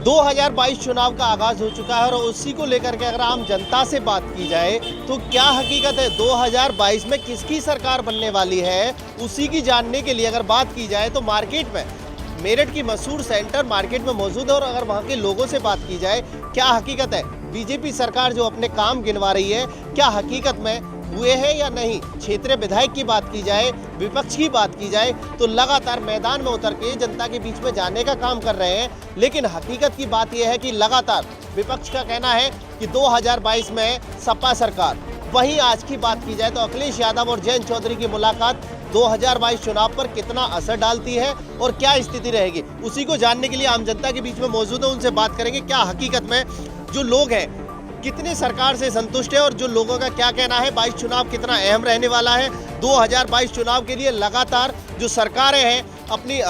2022 चुनाव का आगाज हो चुका है और उसी को लेकर के अगर आम जनता से बात की जाए तो क्या हकीकत है 2022 में किसकी सरकार बनने वाली है, उसी की जानने के लिए अगर बात की जाए तो मार्केट में मेरठ की मशहूर सेंटर मार्केट में मौजूद है और अगर वहां के लोगों से बात की जाए क्या हकीकत है बीजेपी सरकार जो अपने काम गिनवा रही है क्या हकीकत में हुए हैं या नहीं। क्षेत्रीय विधायक की बात की जाए, विपक्ष की बात की जाए तो लगातार मैदान में उतर के जनता के बीच में जाने का काम कर रहे हैं, लेकिन हकीकत की बात यह है कि लगातार विपक्ष का कहना है कि 2022 में सपा सरकार। वहीं आज की बात की जाए तो अखिलेश यादव और जयंत चौधरी की मुलाकात 2022 चुनाव पर कितना असर डालती है और क्या स्थिति रहेगी, उसी को जानने के लिए आम जनता के बीच में मौजूद है, उनसे बात करेंगे। क्या हकीकत में जो लोग हैं कितने सरकार से संतुष्ट है और जो लोगों का क्या कहना है, 22 चुनाव कितना अहम रहने वाला है। 2022 चुनाव के लिए लगातार जो सरकारें हैं अपनी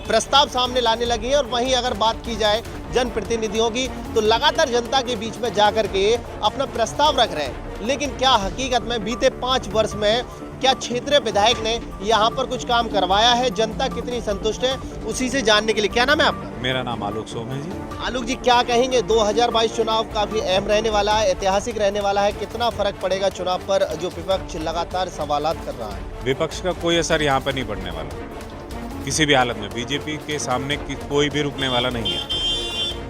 प्रस्ताव सामने लाने लगी हैं और वहीं अगर बात की जाए जनप्रतिनिधियों की तो लगातार जनता के बीच में जाकर के अपना प्रस्ताव रख रहे हैं, लेकिन क्या हकीकत में बीते 5 वर्ष में क्या क्षेत्रीय विधायक ने यहाँ पर कुछ काम करवाया है, जनता कितनी संतुष्ट है, उसी से जानने के लिए। क्या नाम है आपका? मेरा नाम आलोक सोम है जी। आलोक जी, क्या कहेंगे 2022 चुनाव काफी अहम रहने वाला है, ऐतिहासिक रहने वाला है, कितना फर्क पड़ेगा चुनाव पर जो विपक्ष लगातार सवालात कर रहा है? विपक्ष का कोई असर यहाँ पर नहीं पड़ने वाला किसी भी हालत में। बीजेपी के सामने कोई भी रुकने वाला नहीं है,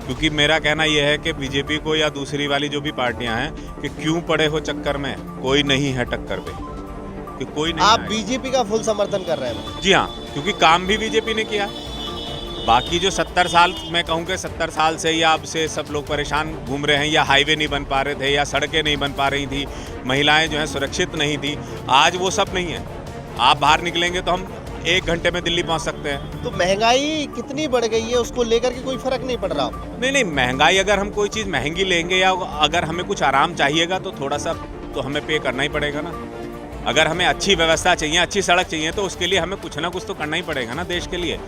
क्योंकि मेरा कहना यह है कि बीजेपी को या दूसरी वाली जो भी पार्टियां हैं कि क्यों पड़े हो चक्कर में, कोई नहीं है टक्कर पे, कि कोई नहीं। आप बीजेपी का फुल समर्थन कर रहे हैं? जी हाँ, क्योंकि काम भी बीजेपी ने किया। बाकी जो 70 साल, मैं कहूँ कि 70 साल से या अब से सब लोग परेशान घूम रहे हैं, या हाईवे नहीं बन पा रहे थे, या सड़कें नहीं बन पा रही थी, महिलाएं जो हैं सुरक्षित नहीं थी, आज वो सब नहीं है। आप बाहर निकलेंगे तो हम 1 घंटे में दिल्ली पहुंच सकते हैं। तो महंगाई कितनी बढ़ गई है, उसको लेकर के कोई फर्क नहीं पड़ रहा? नहीं, महंगाई, अगर हम कोई चीज़ महंगी लेंगे या अगर हमें कुछ आराम चाहिएगा तो थोड़ा सा तो हमें पे करना ही पड़ेगा ना। अगर हमें अच्छी व्यवस्था चाहिए, अच्छी सड़क चाहिए, तो उसके लिए हमें कुछ ना कुछ तो करना ही पड़ेगा ना देश के लिए।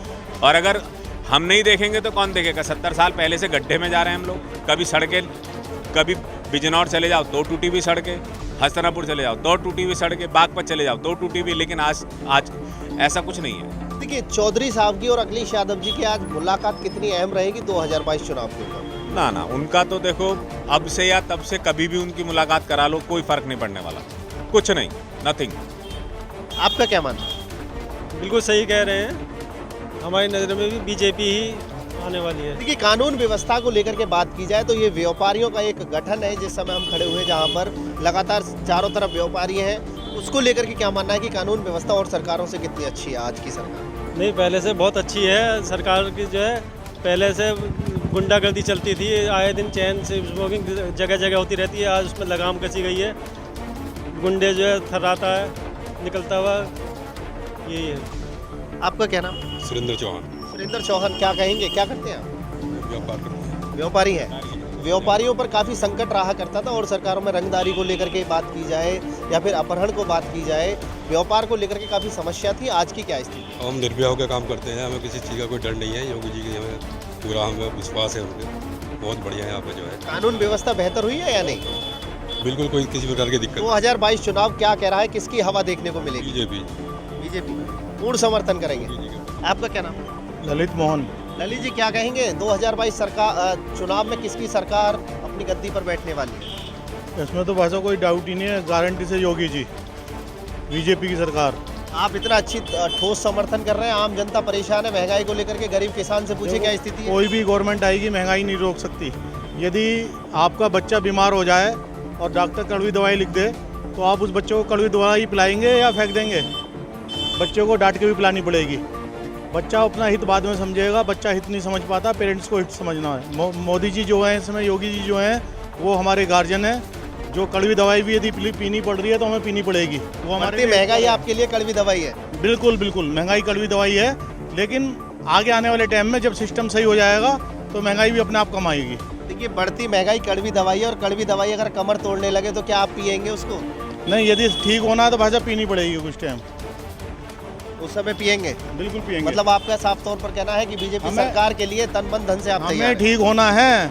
और अगर हम नहीं देखेंगे तो कौन देखेगा? 70 साल पहले से गड्ढे में जा रहे हैं हम लोग। कभी सड़कें, कभी बिजनौर चले जाओ तो टूटी हुई सड़कें, हस्तनापुर चले जाओ तो टूटी हुई सड़कें, बागपत चले जाओ तो टूटी हुई, लेकिन आज ऐसा कुछ नहीं है। देखिए, चौधरी साहब की और अखिलेश यादव जी की आज मुलाकात कितनी अहम रहेगी 2022 चुनाव के ऊपर? ना, उनका तो देखो अब से या तब से कभी भी उनकी मुलाकात करा लो, कोई फर्क नहीं पड़ने वाला, कुछ नहीं, नथिंग। आपका क्या मानना? बिल्कुल सही कह रहे हैं, हमारी नज़र में भी बीजेपी ही आने वाली है। देखिए, कानून व्यवस्था को लेकर के बात की जाए तो ये व्यापारियों का एक गठन है जिस समय हम खड़े हुए, जहाँ पर लगातार चारों तरफ व्यापारी हैं, उसको लेकर के क्या मानना है कि कानून व्यवस्था और सरकारों से कितनी अच्छी है आज की सरकार? नहीं, पहले से बहुत अच्छी है सरकार की, जो है पहले से गुंडागर्दी चलती थी, आए दिन चैन से स्मोकिंग जगह जगह होती रहती है, आज उसमें लगाम कसी गई है, गुंडे जो है थर्राता है निकलता हुआ, यही है। आपका क्या नाम? सुरेंद्र चौहान। सुरेंद्र चौहान, क्या कहेंगे, क्या करते हैं आप? व्यापार करते हैं। व्यापारी हैं। व्यापारियों पर काफ़ी संकट रहा करता था और सरकारों में रंगदारी को लेकर के बात की जाए या फिर अपहरण को बात की जाए, व्यापार को लेकर के काफ़ी समस्या थी। आज की क्या स्थिति? हम निर्भय होकर काम करते हैं, हमें किसी चीज़ का कोई डर नहीं है। योगी जी की हमें पूरा हमें विश्वास है, उनके बहुत बढ़िया है यहाँ पे जो है। कानून व्यवस्था बेहतर हुई है या नहीं? बिल्कुल कोई किसी प्रकार की दिक्कत। 2022 चुनाव क्या कह रहा है, किसकी हवा देखने को मिलेगी? बीजेपी पूर्ण समर्थन करेंगे। आपका क्या नाम? ललित मोहन। ललित जी, क्या कहेंगे 2022 सरकार चुनाव में किसकी सरकार अपनी गद्दी पर बैठने वाली है? इसमें तो भाषा कोई डाउट ही नहीं है, गारंटी से योगी जी, बीजेपी की सरकार। आप इतना अच्छी ठोस समर्थन कर रहे हैं, आम जनता परेशान है महंगाई को लेकर के, गरीब किसान से पूछे क्या स्थिति है? कोई भी गवर्नमेंट आएगी महंगाई नहीं रोक सकती। यदि आपका बच्चा बीमार हो जाए और डॉक्टर कड़वी दवाई लिख दे तो आप उस बच्चे को कड़वी दवाई पिलाएंगे या फेंक देंगे? बच्चे को डांट के भी पिलानी पड़ेगी। बच्चा अपना हित बाद में समझेगा, बच्चा हित नहीं समझ पाता, पेरेंट्स को हित समझना है। मोदी जी जो हैं इस समय, योगी जी जो हैं, वो हमारे गार्जियन हैं। जो कड़वी दवाई भी यदि पीनी पड़ रही है तो हमें पीनी पड़ेगी। वो हमारे महंगाई आपके लिए कड़वी दवाई है? बिल्कुल महंगाई कड़वी दवाई है, लेकिन आगे आने वाले टाइम में जब सिस्टम सही हो जाएगा तो महंगाई भी अपने आप कम आएगी। देखिए, बढ़ती महंगाई कड़वी दवाई है और कड़वी दवाई अगर कमर तोड़ने लगे तो क्या आप पिएंगे उसको? नहीं, यदि ठीक होना है तो भाषा पीनी पड़ेगी कुछ टाइम, उस समय पिएंगे? बिल्कुल पिएंगे। मतलब आपका साफ तौर पर कहना है कि बीजेपी सरकार के लिए तन मन धन से आप तैयार हैं? हमें ठीक होना है,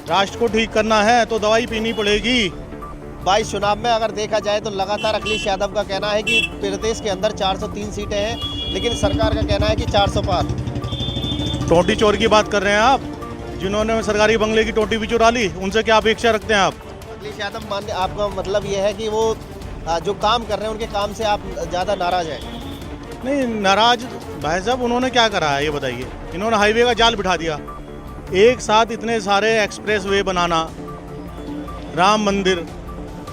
राष्ट्र को ठीक करना है तो दवाई पीनी पड़ेगी। 22 चुनाव में अगर देखा जाए तो लगातार अखिलेश यादव का कहना है कि प्रदेश के अंदर 403 सीटें हैं, लेकिन सरकार का कहना है कि 400 पार। टोटी चोर की बात कर रहे हैं आप? जिन्होंने सरकारी बंगले की टोटी भी चुरा ली, उनसे क्या अपेक्षा रखते हैं आप? अखिलेश यादव मान, आपका मतलब ये है कि वो जो काम कर रहे हैं उनके काम से आप ज़्यादा नाराज हैं? नहीं, नाराज भाई साहब उन्होंने क्या करा है ये बताइए। इन्होंने हाईवे का जाल बिठा दिया, एक साथ इतने सारे एक्सप्रेस वे बनाना, राम मंदिर,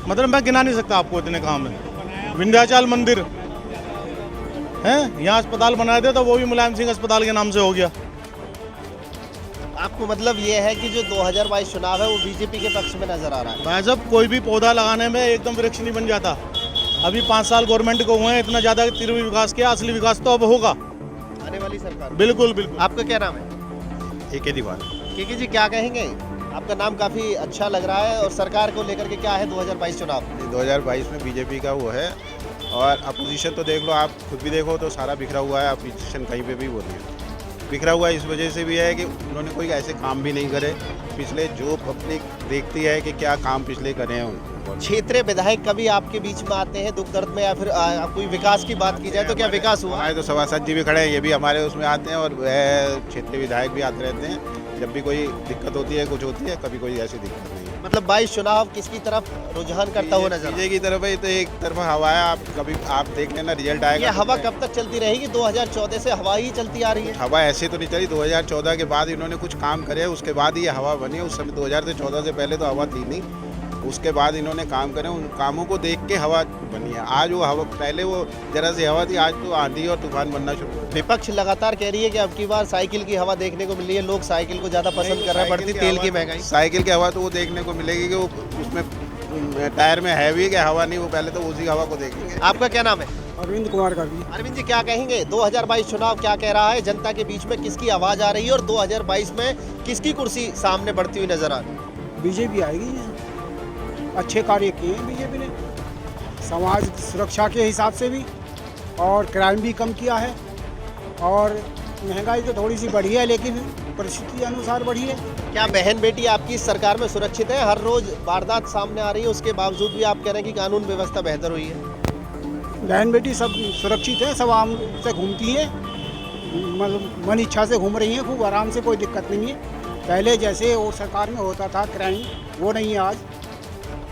मतलब मैं गिना नहीं सकता आपको इतने काम है। विंध्याचल मंदिर हैं, यहाँ अस्पताल बनाए थे तो वो भी मुलायम सिंह अस्पताल के नाम से हो गया। आपको मतलब ये है कि जो 2022 चुनाव है वो बीजेपी के पक्ष में नजर आ रहा है? भाई साहब कोई भी पौधा लगाने में एकदम वृक्ष नहीं बन जाता। अभी 5 साल गवर्नमेंट को हुए हैं, इतना ज़्यादा तीव्र विकास किया, असली विकास तो अब होगा आने वाली सरकार। बिल्कुल बिल्कुल। आपका क्या नाम है? एक दीवार। केके जी क्या कहेंगे? आपका नाम काफ़ी अच्छा लग रहा है और सरकार को लेकर के क्या है 2022 चुनाव? 2022 में बीजेपी का वो है, और अपोजिशन तो देख लो, आप खुद भी देखो तो सारा बिखरा हुआ है। अपोजिशन कहीं पे भी वो नहीं है, बिखरा हुआ है। इस वजह से भी है कि उन्होंने कोई ऐसे काम भी नहीं करे पिछले, जो पब्लिक देखती है कि क्या काम पिछले करे हैं उनको। क्षेत्रीय विधायक कभी आपके बीच में आते हैं दुख दर्द में, या फिर कोई विकास की बात की जाए तो क्या विकास हुआ? हमारे तो सभासद जी भी खड़े हैं, ये भी हमारे उसमें आते हैं, और क्षेत्रीय विधायक भी आते रहते हैं। जब भी कोई दिक्कत होती है, कुछ होती है, कभी कोई ऐसी दिक्कत नहीं है। मतलब 22 चुनाव किसकी तरफ रुझान करता हुआ नजर? बीजेपी की तरफ है, तो एक तरफा हवा है। आप देख लेना, रिजल्ट आएगा। ये हवा कब तक चलती रहेगी? 2014 से हवा ही चलती आ रही है। हवा ऐसे तो नहीं चली, 2014 के बाद इन्होंने कुछ काम करे, उसके बाद ये हवा बनी। उस समय 2014 से पहले तो हवा थी नहीं, उसके बाद इन्होंने काम करे, उन कामों को देख के हवा बनी है। आज वो हवा, पहले वो जरा सी हवा थी, आज तो आंधी और तूफान बनना शुरू हो गया। विपक्ष लगातार कह रही है कि अब की बार साइकिल की हवा देखने को मिल रही है, लोग साइकिल को ज़्यादा पसंद कर रहे हैं, बढ़ती तेल की महंगाई। साइकिल की हवा तो वो देखने को मिलेगी कि वो उसमें टायर में है भी कि हवा नहीं, वो पहले तो उसी हवा को देखेंगे। आपका क्या नाम है? अरविंद कुमार गांधी। अरविंद जी क्या कहेंगे? 2022 चुनाव क्या कह रहा है? जनता के बीच में किसकी आवाज आ रही है और 2022 में किसकी कुर्सी सामने बढ़ती हुई नजर आ रही है? बीजेपी आएगी। अच्छे कार्य किए हैं बीजेपी ने, समाज सुरक्षा के हिसाब से भी, और क्राइम भी कम किया है, और महंगाई तो थोड़ी सी बढ़ी है लेकिन परिस्थिति अनुसार बढ़ी है। क्या बहन बेटी आपकी इस सरकार में सुरक्षित है? हर रोज वारदात सामने आ रही है, उसके बावजूद भी आप कह रहे हैं कि कानून व्यवस्था बेहतर हुई है। बहन बेटी सब सुरक्षित है, सब आराम से घूमती है, मतलब मन इच्छा से घूम रही हैं, खूब आराम से, कोई दिक्कत नहीं है। पहले जैसे और सरकार में होता था क्राइम, वो नहीं है आज।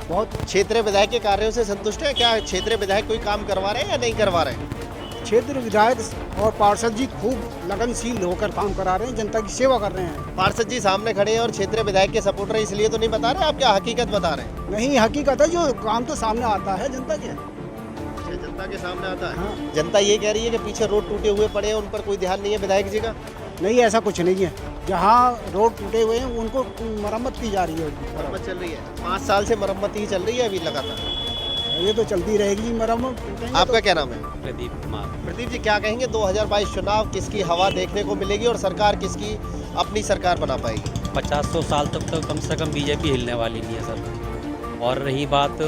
बहुत क्षेत्रीय विधायक के कार्यों से संतुष्ट है? क्या क्षेत्रीय विधायक कोई काम करवा रहे हैं या नहीं करवा रहे हैं? क्षेत्र विधायक और पार्षद जी खूब लगनशील होकर काम करा रहे हैं, जनता की सेवा कर रहे हैं। पार्षद जी सामने खड़े हैं और क्षेत्रीय विधायक के सपोर्टर इसलिए तो नहीं बता रहे, आप क्या हकीकत बता रहे हैं? नहीं, हकीकत है, जो काम तो सामने आता है जनता के। जनता के सामने आता है। हाँ। जनता ये कह रही है कि पीछे रोड टूटे हुए पड़े हैं, उन पर कोई ध्यान नहीं है विधायक जी का? नहीं, ऐसा कुछ नहीं है। जहाँ रोड टूटे हुए हैं उनको मरम्मत की जा रही है। मरम्मत चल रही है, 5 साल से मरम्मत ही चल रही है अभी लगातार। ये तो चलती रहेगी मरम्मत। आपका क्या नाम है? प्रदीप कुमार। प्रदीप जी क्या कहेंगे? 2022 चुनाव किसकी हवा देखने को मिलेगी और सरकार किसकी अपनी सरकार बना पाएगी? 50-100 साल तक तो कम से कम बीजेपी हिलने वाली नहीं है सर। और रही बात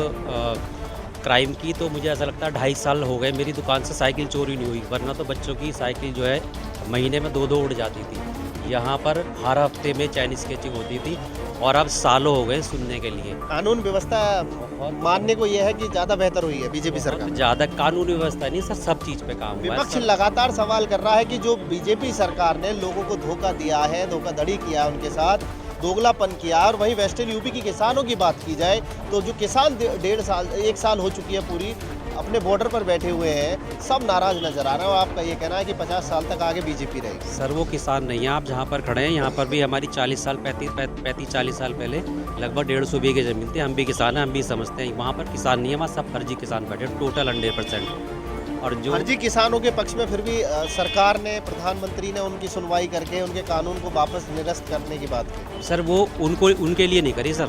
क्राइम की, तो मुझे ऐसा लगता है 2.5 साल हो गए मेरी दुकान से साइकिल चोरी नहीं हुई, वरना तो बच्चों की साइकिल जो है महीने में 2-2 उड़ जाती थी। यहाँ पर हर हफ्ते में चैन स्केचिंग होती थी, और अब सालों हो गए सुनने के लिए। कानून व्यवस्था मानने को यह है कि ज्यादा बेहतर हुई है बीजेपी सरकार। ज़्यादा कानूनी व्यवस्था नहीं सर, सब चीज़ पे काम हुआ है विपक्ष सर। लगातार सवाल कर रहा है कि जो बीजेपी सरकार ने लोगों को धोखा दिया है, धोखाधड़ी किया है, उनके साथ दोगलापन किया। और वहीं वेस्टर्न यूपी के किसानों की बात की जाए तो जो किसान 1 साल हो चुकी है पूरी अपने बॉर्डर पर बैठे हुए हैं, सब नाराज नजर आ रहे हैं। और आपका ये कहना है कि 50 साल तक आगे बीजेपी रहेगी? सर वो किसान नहीं है, आप जहाँ पर खड़े हैं यहाँ पर भी हमारी 35-40 साल पहले लगभग 150 बीघे जमीन थी। हम भी किसान हैं, हम भी समझते हैं वहाँ पर किसान नहीं है, वहाँ सब फर्जी किसान बैठे टोटल 100%। और जो फर्जी किसानों के पक्ष में फिर भी सरकार ने, प्रधानमंत्री ने उनकी सुनवाई करके उनके कानून को वापस निरस्त करने की बात की। सर वो उनके लिए नहीं करी सर,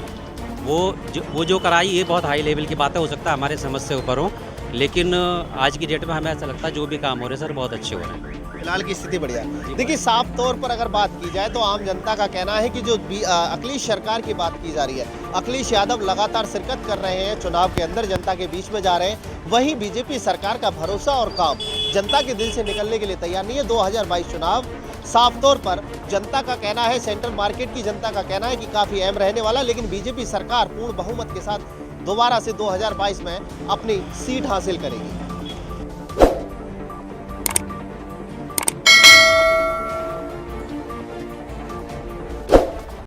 वो जो कराई ये बहुत हाई लेवल की बात है, हो सकता है हमारे समझ से ऊपर हो, लेकिन आज की डेट में हमें ऐसा लगता है जो भी काम हो रहे हैं सर बहुत अच्छे हो रहे हैं। फिलहाल की स्थिति बढ़िया है। देखिए साफ तौर पर अगर बात की जाए तो आम जनता का कहना है कि जो अखिलेश सरकार की बात की जा रही है, अखिलेश यादव लगातार शिरकत कर रहे हैं चुनाव के अंदर, जनता के बीच में जा रहे हैं, वहीं बीजेपी सरकार का भरोसा और काम जनता के दिल से निकलने के लिए तैयार नहीं है। 2022 चुनाव साफ तौर पर जनता का कहना है, सेंट्रल मार्केट की जनता का कहना है कि काफ़ी अहम रहने वाला, लेकिन बीजेपी सरकार पूर्ण बहुमत के साथ दोबारा से 2022 में अपनी सीट हासिल करेगी।